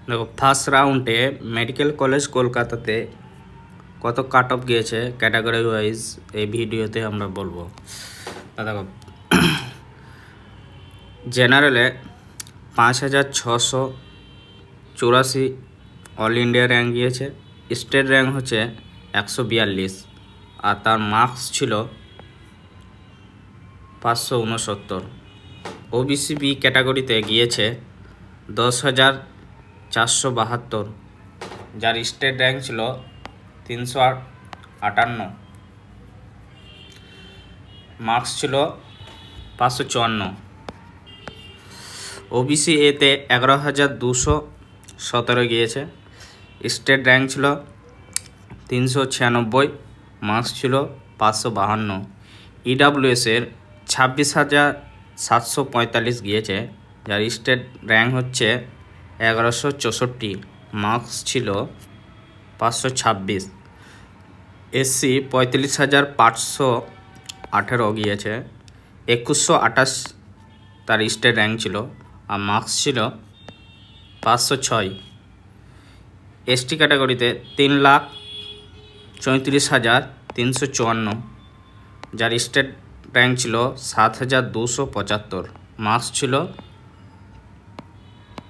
দেখো ফার্স্ট রাউন্ডে medical college কলকাতাতে কত কাট অফ গিয়েছে ক্যাটাগরি ওয়াইজ এই ভিডিওতে আমরা বলবো। দেখো জেনারেলে 5684 অল ইন্ডিয়া র্যাঙ্ক গিয়েছে। স্টেট র্যাঙ্ক হচ্ছে 142 আর তার মার্কস ছিল 569। ওবিসি বি ক্যাটাগরিতে গিয়েছে 10,472, যার স্টেট র্যাঙ্ক ছিল 358, মার্কস ছিল 554। ওবিসি এতে 11,217 গিয়েছে, স্টেট র্যাঙ্ক ছিল 396, মার্কস ছিল 552। ইডাব্লিউএস এর 26,745 গিয়েছে, যার স্টেট র্যাঙ্ক হচ্ছে 1164, মার্কস ছিল 526। এসসি 35,518 গিয়েছে, 2128 তার স্টেট র্যাঙ্ক ছিল আর মার্কস ছিল 506। এসটি ক্যাটাগরিতে 3,34,354, যার স্টেট র্যাঙ্ক ছিল 7,275, মার্কস ছিল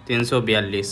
342।